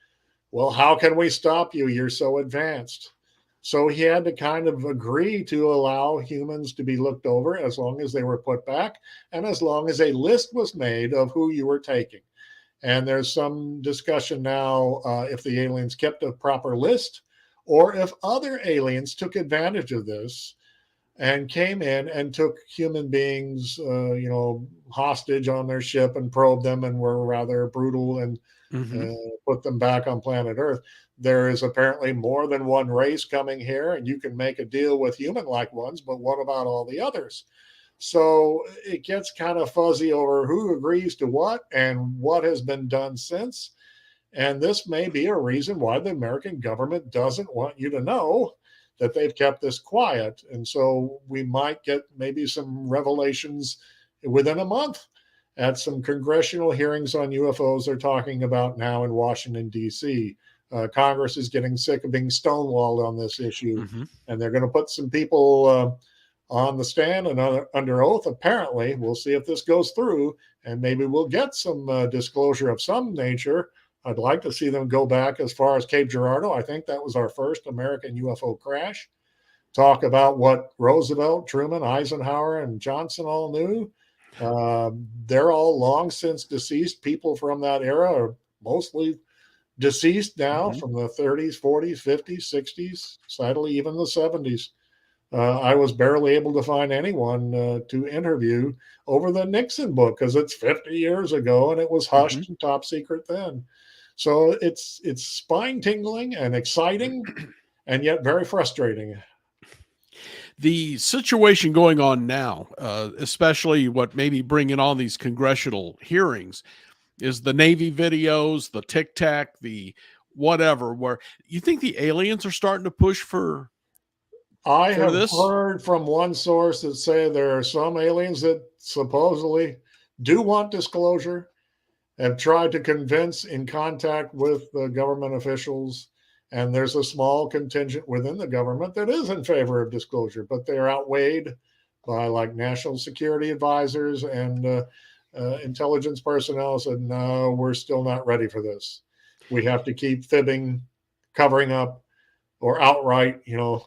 well, how can we stop you? You're so advanced. So he had to kind of agree to allow humans to be looked over as long as they were put back and as long as a list was made of who you were taking. And there's some discussion now if the aliens kept a proper list or if other aliens took advantage of this and came in and took human beings, hostage on their ship and probed them and were rather brutal and put them back on planet Earth. There is apparently more than one race coming here, and you can make a deal with human-like ones, but what about all the others? So it gets kind of fuzzy over who agrees to what and what has been done since. And this may be a reason why the American government doesn't want you to know that they've kept this quiet. And so we might get maybe some revelations within a month at some congressional hearings on UFOs they're talking about now in Washington, D.C. Congress is getting sick of being stonewalled on this issue, and they're going to put some people on the stand and under oath, apparently. We'll see if this goes through, and maybe we'll get some disclosure of some nature. I'd like to see them go back as far as Cape Girardeau. I think that was our first American UFO crash. Talk about what Roosevelt, Truman, Eisenhower, and Johnson all knew. They're all long since deceased. People from that era are mostly deceased now, from the 30s, 40s, 50s, 60s, sadly, even the 70s. I was barely able to find anyone to interview over the Nixon book because it's 50 years ago and it was hushed and top secret then. So it's spine tingling and exciting and yet very frustrating. The situation going on now, especially what maybe bringing on these congressional hearings, is the Navy videos, the Tic Tac, the whatever, where you think the aliens are starting to push for I for have this? heard from one source that say there are some aliens that supposedly do want disclosure, have tried to convince in contact with the government officials, and there's a small contingent within the government that is in favor of disclosure, but they are outweighed by like national security advisors and intelligence personnel said, no, we're still not ready for this. We have to keep fibbing, covering up, or outright,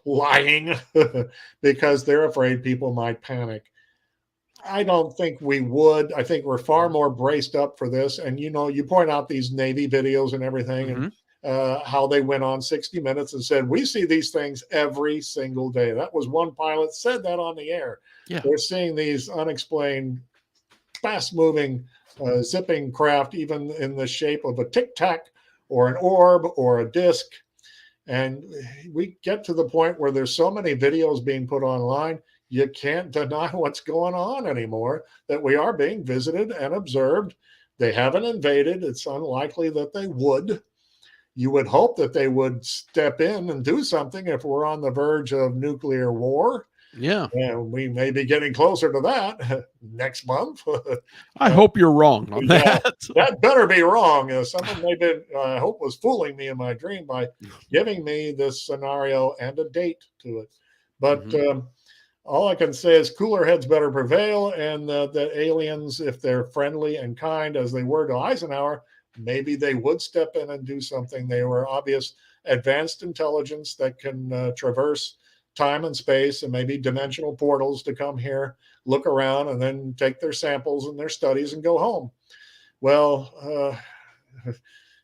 lying because they're afraid people might panic. I don't think we would. I think we're far more braced up for this. And, you point out these Navy videos and everything and how they went on 60 Minutes and said, we see these things every single day. That was one pilot said that on the air. Yeah. They're seeing these unexplained, fast moving, zipping craft, even in the shape of a tic tac or an orb or a disc. And we get to the point where there's so many videos being put online, you can't deny what's going on anymore, that we are being visited and observed. They haven't invaded. It's unlikely that they would. You would hope that they would step in and do something if we're on the verge of nuclear war. Yeah. And we may be getting closer to that next month. I hope you're wrong on that. That better be wrong. Someone maybe, I hope, was fooling me in my dream by giving me this scenario and a date to it. But all I can say is cooler heads better prevail, and that aliens, if they're friendly and kind as they were to Eisenhower, maybe they would step in and do something. They were obvious advanced intelligence that can traverse time and space and maybe dimensional portals to come here, look around, and then take their samples and their studies and go home. Well,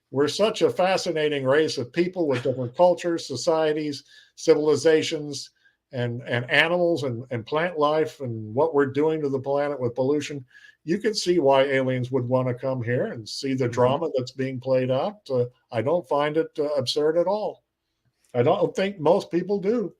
we're such a fascinating race of people with different cultures, societies, civilizations, and animals and plant life and what we're doing to the planet with pollution. You can see why aliens would want to come here and see the drama that's being played out. I don't find it absurd at all. I don't think most people do.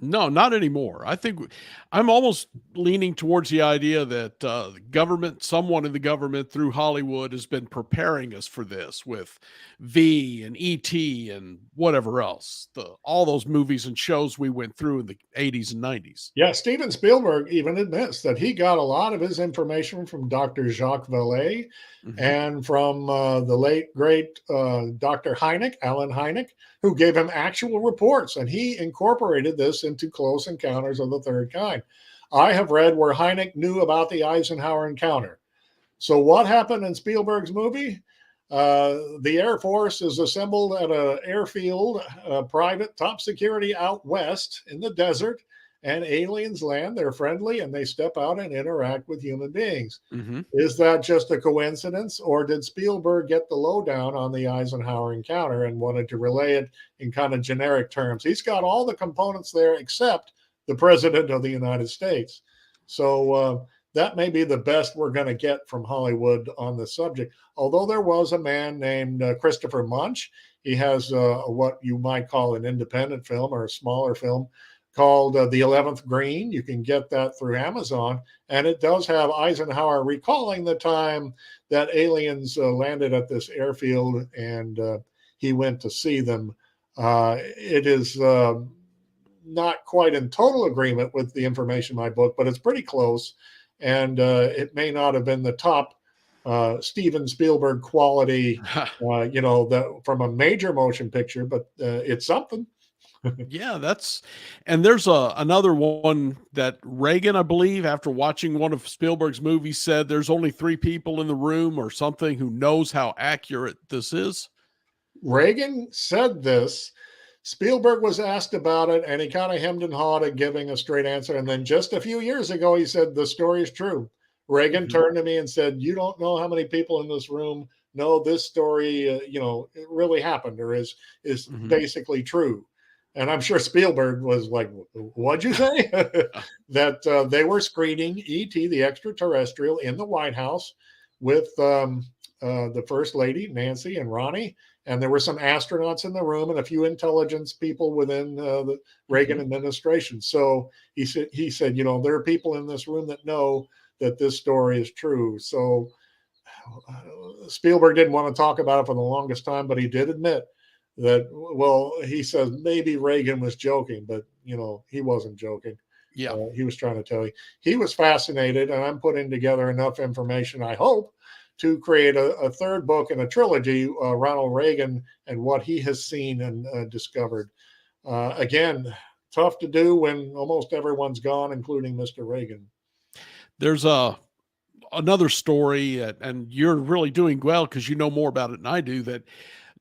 No, not anymore. I think I'm almost leaning towards the idea that the government, someone in the government through Hollywood has been preparing us for this with V and E.T. and whatever else, all those movies and shows we went through in the 80s and 90s. Yeah, Steven Spielberg even admits that he got a lot of his information from Dr. Jacques Vallée and from the late, great Dr. Hynek, Alan Hynek, who gave him actual reports, and he incorporated this into Close Encounters of the Third Kind. I have read where Hynek knew about the Eisenhower encounter. So what happened in Spielberg's movie? The Air Force is assembled at an airfield, private, top security out west in the desert, and aliens land. They're friendly, and they step out and interact with human beings. Is that just a coincidence, or did Spielberg get the lowdown on the Eisenhower encounter and wanted to relay it in kind of generic terms? He's got all the components there except the President of the United States. So that may be the best we're going to get from Hollywood on the subject. Although there was a man named Christopher Munch. He has what you might call an independent film or a smaller film called The 11th Green. You can get that through Amazon. And it does have Eisenhower recalling the time that aliens landed at this airfield and he went to see them. It is not quite in total agreement with the information in my book, but it's pretty close. And it may not have been the top Steven Spielberg quality, from a major motion picture, but it's something. Yeah, and there's another one that Reagan, I believe, after watching one of Spielberg's movies, said there's only 3 people in the room or something who knows how accurate this is. Reagan said this. Spielberg was asked about it, and he kind of hemmed and hawed at giving a straight answer. And then just a few years ago, he said, the story is true. Reagan turned to me and said, you don't know how many people in this room know this story, it really happened or is basically true. And I'm sure Spielberg was like, what'd you say? That they were screening E.T., the extraterrestrial, in the White House with the First Lady, Nancy, and Ronnie. And there were some astronauts in the room and a few intelligence people within the Reagan administration. So he said, there are people in this room that know that this story is true. So Spielberg didn't want to talk about it for the longest time, but he did admit that, well, he says maybe Reagan was joking, but, he wasn't joking. Yeah. He was trying to tell you. He was fascinated, and I'm putting together enough information, I hope, to create a third book in a trilogy, Ronald Reagan and what he has seen and discovered. Again, tough to do when almost everyone's gone, including Mr. Reagan. There's another story, and you're really doing well because you know more about it than I do, that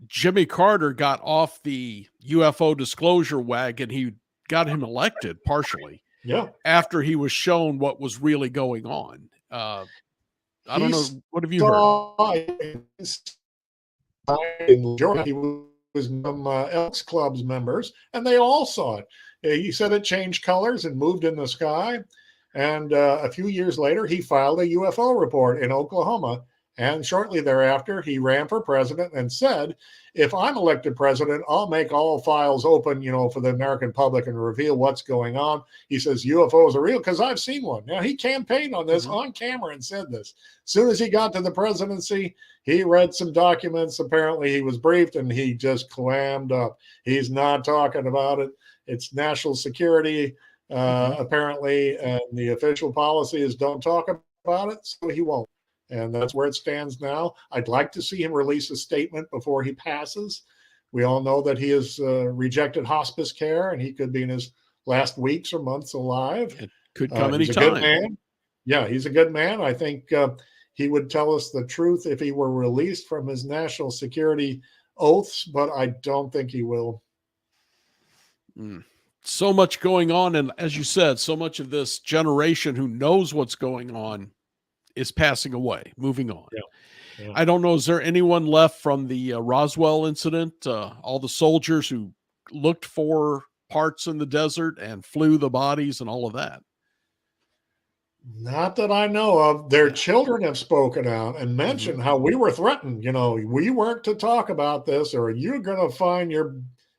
Jimmy Carter got off the UFO disclosure wagon. He got him elected partially Yeah. after he was shown what was really going on. I don't know. What have you heard? In Georgia, he was some Elks Club's members, and they all saw it. He said it changed colors and moved in the sky. And a few years later, he filed a UFO report in Oklahoma. And shortly thereafter, he ran for president and said, if I'm elected president, I'll make all files open, for the American public and reveal what's going on. He says UFOs are real because I've seen one. Now, he campaigned on this on camera and said this. As soon as he got to the presidency, he read some documents. Apparently, he was briefed, and he just clammed up. He's not talking about it. It's national security, apparently, and the official policy is don't talk about it, so he won't. And that's where it stands now. I'd like to see him release a statement before he passes. We all know that he has rejected hospice care, and he could be in his last weeks or months alive. It could come He's anytime. a good man. Yeah, he's a good man. I think he would tell us the truth if he were released from his national security oaths, but I don't think he will. So much going on. And as you said, so much of this generation who knows what's going on is passing away, moving on. Yeah. I don't know. Is there anyone left from the Roswell incident? All the soldiers who looked for parts in the desert and flew the bodies and all of that? Not that I know of. Their children have spoken out and mentioned how we were threatened. We weren't to talk about this, or you're going to find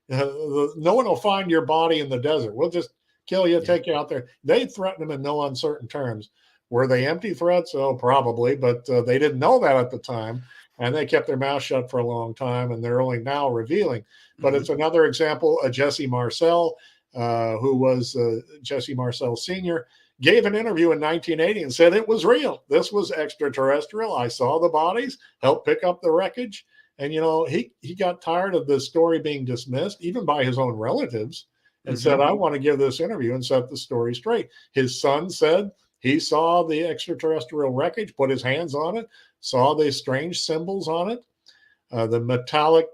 no one will find your body in the desert. We'll just kill you, take you out there. They threatened them in no uncertain terms. Were they empty threats? Oh, probably, but they didn't know that at the time, and they kept their mouth shut for a long time, and they're only now revealing. But it's another example. Jesse Marcel, who was Jesse Marcel Sr., gave an interview in 1980 and said it was real. This was extraterrestrial. I saw the bodies, helped pick up the wreckage, and he got tired of the story being dismissed, even by his own relatives, and said, I want to give this interview and set the story straight. His son said he saw the extraterrestrial wreckage, put his hands on it, saw the strange symbols on it, the metallic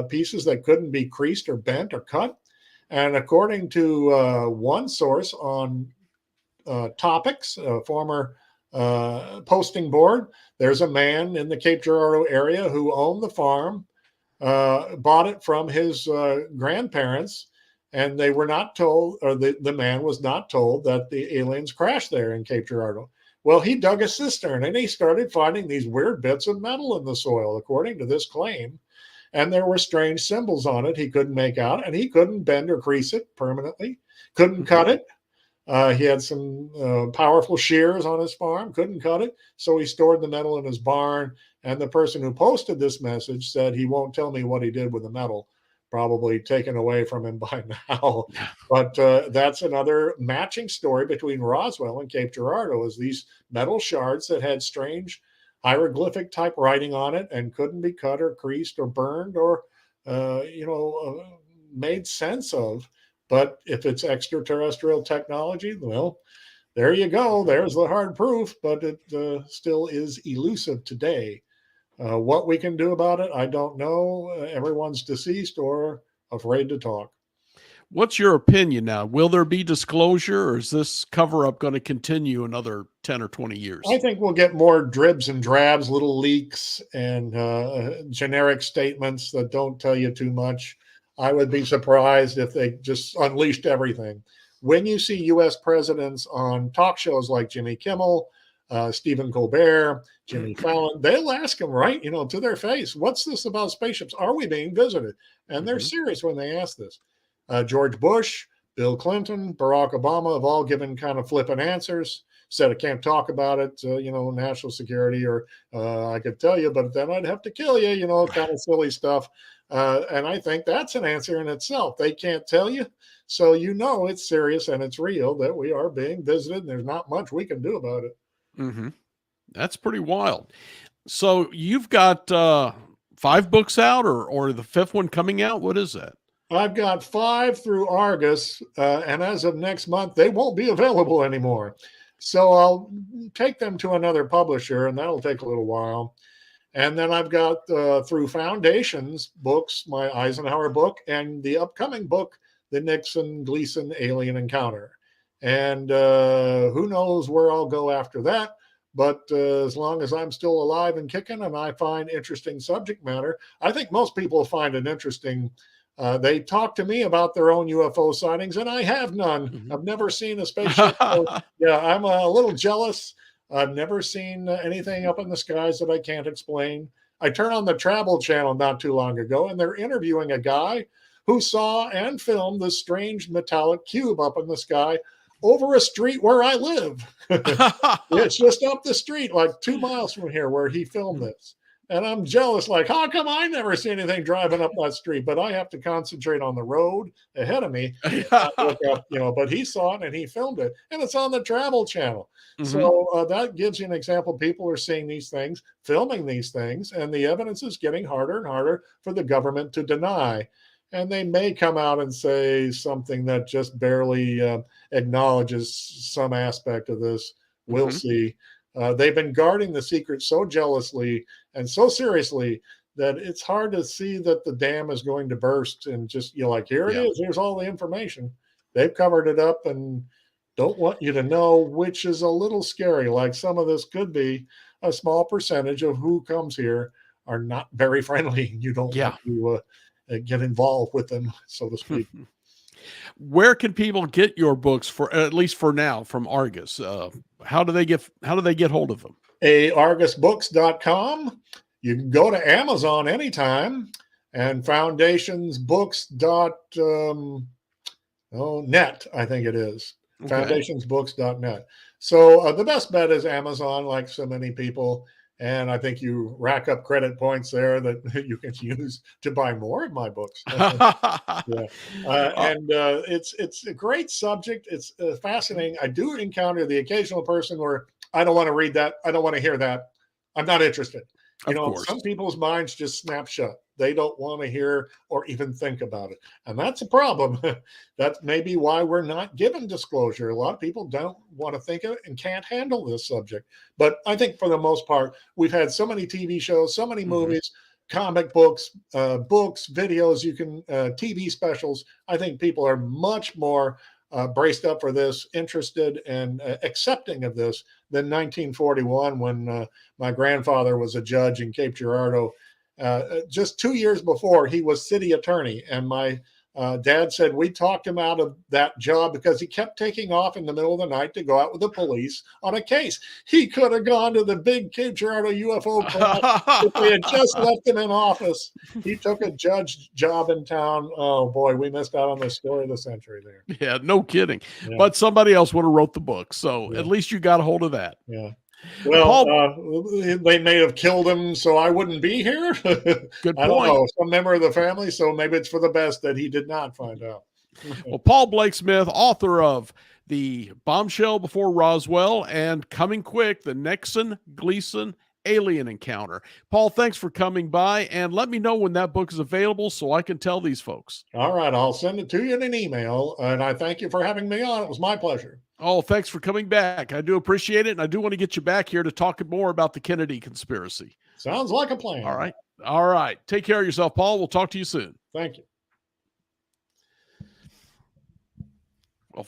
pieces that couldn't be creased or bent or cut. And according to one source on Topics, a former posting board, there's a man in the Cape Girardeau area who owned the farm, bought it from his grandparents, and they were not told, or the man was not told, that the aliens crashed there in Cape Girardeau. Well, he dug a cistern and he started finding these weird bits of metal in the soil, according to this claim. And there were strange symbols on it he couldn't make out, and he couldn't bend or crease it permanently, couldn't cut it. He had some powerful shears on his farm, couldn't cut it. So he stored the metal in his barn. And the person who posted this message said he won't tell me what he did with the metal, probably taken away from him by now. But that's another matching story between Roswell and Cape Girardeau, is these metal shards that had strange hieroglyphic type writing on it and couldn't be cut or creased or burned or, made sense of. But if it's extraterrestrial technology, well, there you go. There's the hard proof, but it still is elusive today. What we can do about it, I don't know. Everyone's deceased or afraid to talk. What's your opinion now? Will there be disclosure, or is this cover-up going to continue another 10 or 20 years? I think we'll get more dribs and drabs, little leaks and generic statements that don't tell you too much. I would be surprised if they just unleashed everything. When you see U.S. presidents on talk shows like Jimmy Kimmel, Stephen Colbert, Jimmy Fallon, they'll ask them right, to their face, what's this about spaceships? Are we being visited? And they're serious when they ask this. George Bush, Bill Clinton, Barack Obama have all given kind of flippant answers. said I can't talk about it, national security, or I could tell you, but then I'd have to kill you, kind of silly stuff. And I think that's an answer in itself. They can't tell you. So it's serious and it's real that we are being visited, and there's not much we can do about it. Mm-hmm. That's pretty wild. So you've got 5 books out, or the 5th one coming out? What is that? I've got 5 through Argus, and as of next month, they won't be available anymore. So I'll take them to another publisher, and that'll take a little while. And then I've got through Foundations books, my Eisenhower book, and the upcoming book, the Nixon-Gleason Alien Encounter. And who knows where I'll go after that. But as long as I'm still alive and kicking and I find interesting subject matter, I think most people find it interesting. They talk to me about their own UFO sightings, and I have none. Mm-hmm. I've never seen a spaceship. So, yeah, I'm a little jealous. I've never seen anything up in the skies that I can't explain. I turned on the Travel Channel not too long ago, and they're interviewing a guy who saw and filmed this strange metallic cube up in the sky over a street where I live. It's just up the street, like 2 miles from here, where he filmed this. And I'm jealous, like, how come I never see anything driving up that street? But I have to concentrate on the road ahead of me. Look up, but he saw it and he filmed it, and it's on the Travel Channel. Mm-hmm. So that gives you an example. People are seeing these things, filming these things, and the evidence is getting harder and harder for the government to deny. And they may come out and say something that just barely acknowledges some aspect of this. We'll mm-hmm. see. They've been guarding the secret so jealously and so seriously that it's hard to see that the dam is going to burst and just, here it is. Here's all the information. They've covered it up and don't want you to know, which is a little scary. Like some of this could be a small percentage of who comes here are not very friendly. You don't want to get involved with them, so to speak. Where can people get your books, for at least for now, from Argus? How do they get hold of them? argusbooks.com. You can go to Amazon anytime, and foundationsbooks.net, I think it is. Okay. Foundationsbooks.net. So the best bet is Amazon, like so many people. And I think you rack up credit points there that you can use to buy more of my books. It's a great subject. It's fascinating. I do encounter the occasional person where I don't want to read that. I don't want to hear that. I'm not interested. Some people's minds just snap shut. They don't want to hear or even think about it. And that's a problem. That's maybe why we're not given disclosure. A lot of people don't want to think of it and can't handle this subject. But I think for the most part, we've had so many TV shows, so many movies, comic books, videos, TV specials. I think people are much more braced up for this, interested and accepting of this than 1941 when my grandfather was a judge in Cape Girardeau. Just 2 years before, he was city attorney, and my dad said we talked him out of that job because he kept taking off in the middle of the night to go out with the police on a case. He could have gone to the big Cape Girardeau UFO class if they had just left him in office. He took a judge job in town. Oh boy, we missed out on the story of the century there. Yeah, no kidding. Yeah. But somebody else would have wrote the book, so at least you got a hold of that. Yeah. Well, they may have killed him, so I wouldn't be here. Good point. I don't know, some member of the family, so maybe it's for the best that he did not find out. Well, Paul Blake Smith, author of The Bombshell Before Roswell and coming quick, the Nixon-Gleason Alien Encounter. Paul, thanks for coming by, and let me know when that book is available so I can tell these folks. All right, I'll send it to you in an email, and I thank you for having me on. It was my pleasure. Oh, thanks for coming back. I do appreciate it, and I do want to get you back here to talk more about the Kennedy conspiracy. Sounds like a plan. All right. All right. Take care of yourself, Paul. We'll talk to you soon. Thank you. Well,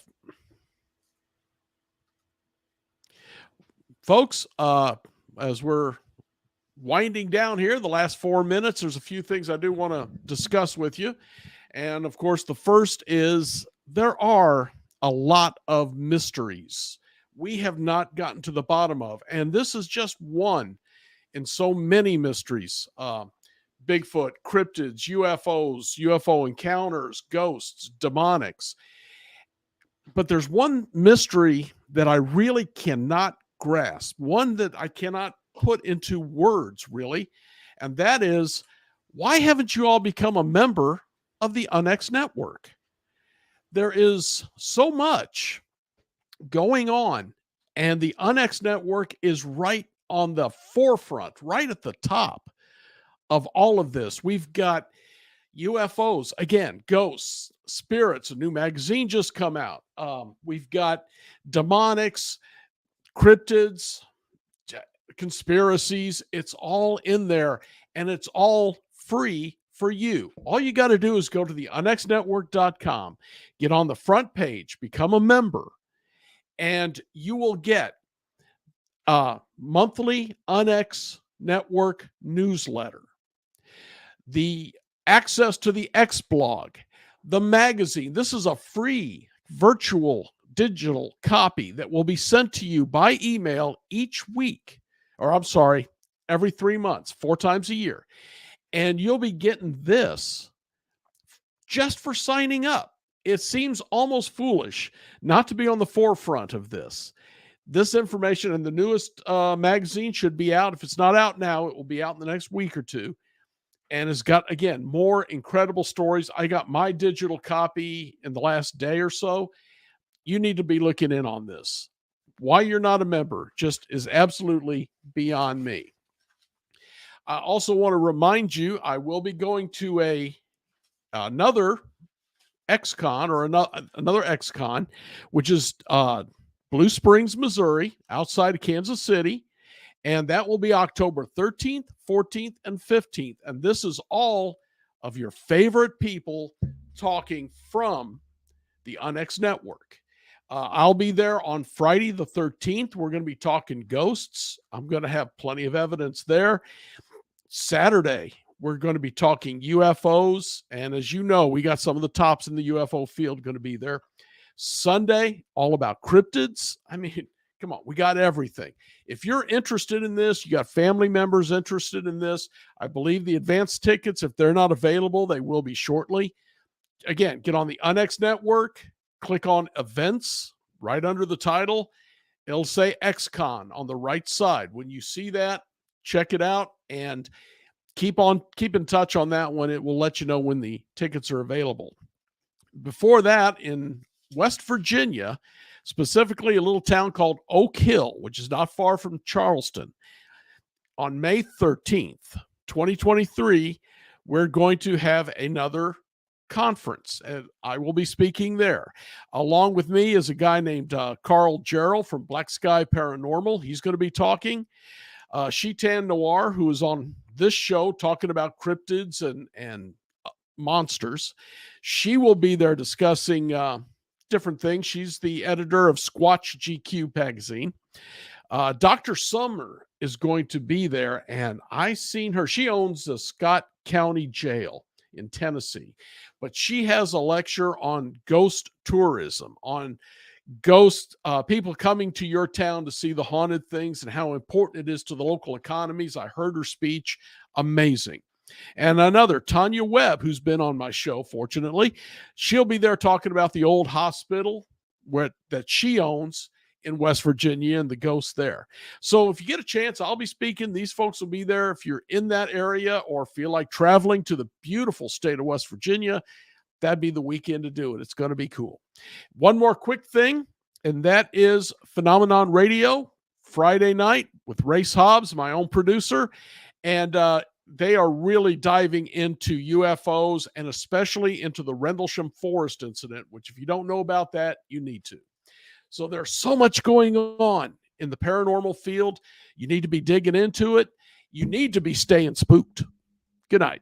folks, as we're winding down here, the last 4 minutes, there's a few things I do want to discuss with you. And, of course, the first is there are a lot of mysteries we have not gotten to the bottom of. And this is just one in so many mysteries. Bigfoot, cryptids, UFOs, UFO encounters, ghosts, demonics. But there's one mystery that I really cannot grasp, one that I cannot put into words, really. And that is, why haven't you all become a member of the UNX network? There is so much going on, and the UNX network is right on the forefront, right at the top of all of this. We've got UFOs, again, ghosts, spirits. A new magazine just come out. We've got demonics, cryptids, conspiracies. It's all in there, and it's all free for you. All you got to do is go to the unxnetwork.com, get on the front page, become a member, and you will get a monthly UNX network newsletter, the access to the X blog, the magazine. This is a free virtual digital copy that will be sent to you by email each week, or I'm sorry, every 3 months, 4 times a year. And you'll be getting this just for signing up. It seems almost foolish not to be on the forefront of this. This information and the newest magazine should be out. If it's not out now, it will be out in the next week or two. And it's got, again, more incredible stories. I got my digital copy in the last day or so. You need to be looking in on this. Why you're not a member just is absolutely beyond me. I also want to remind you, I will be going to another XCon, or another XCon, which is Blue Springs, Missouri, outside of Kansas City. And that will be October 13th, 14th, and 15th. And this is all of your favorite people talking from the UNX network. I'll be there on Friday the 13th. We're going to be talking ghosts. I'm going to have plenty of evidence there. Saturday, we're going to be talking UFOs. And as you know, we got some of the tops in the UFO field going to be there. Sunday, all about cryptids. I mean, come on, we got everything. If you're interested in this, you got family members interested in this, I believe the advanced tickets, if they're not available, they will be shortly. Again, get on the UNX network, click on events right under the title. It'll say XCon on the right side. When you see that, check it out and keep in touch on that one. It will let you know when the tickets are available. Before that, in West Virginia, specifically a little town called Oak Hill, which is not far from Charleston, on May 13th, 2023, we're going to have another conference, and I will be speaking there. Along with me is a guy named Carl Jarrell from Black Sky Paranormal. He's going to be talking. Shitan Noir, who is on this show talking about cryptids and monsters, she will be there discussing different things. She's the editor of Squatch GQ magazine. Dr. Summer is going to be there, and I seen her. She owns the Scott County Jail in Tennessee, but she has a lecture on ghost tourism, on ghost people coming to your town to see the haunted things and how important it is to the local economies. I heard her speech. Amazing. And another, Tanya Webb, who's been on my show, fortunately, she'll be there talking about the old hospital that she owns in West Virginia and the ghosts there. So if you get a chance, I'll be speaking. These folks will be there. If you're in that area or feel like traveling to the beautiful state of West Virginia, that'd be the weekend to do it. It's going to be cool. One more quick thing, and that is Phenomenon Radio, Friday night with Race Hobbs, my own producer. And they are really diving into UFOs and especially into the Rendlesham Forest incident, which if you don't know about that, you need to. So there's so much going on in the paranormal field. You need to be digging into it. You need to be staying spooked. Good night.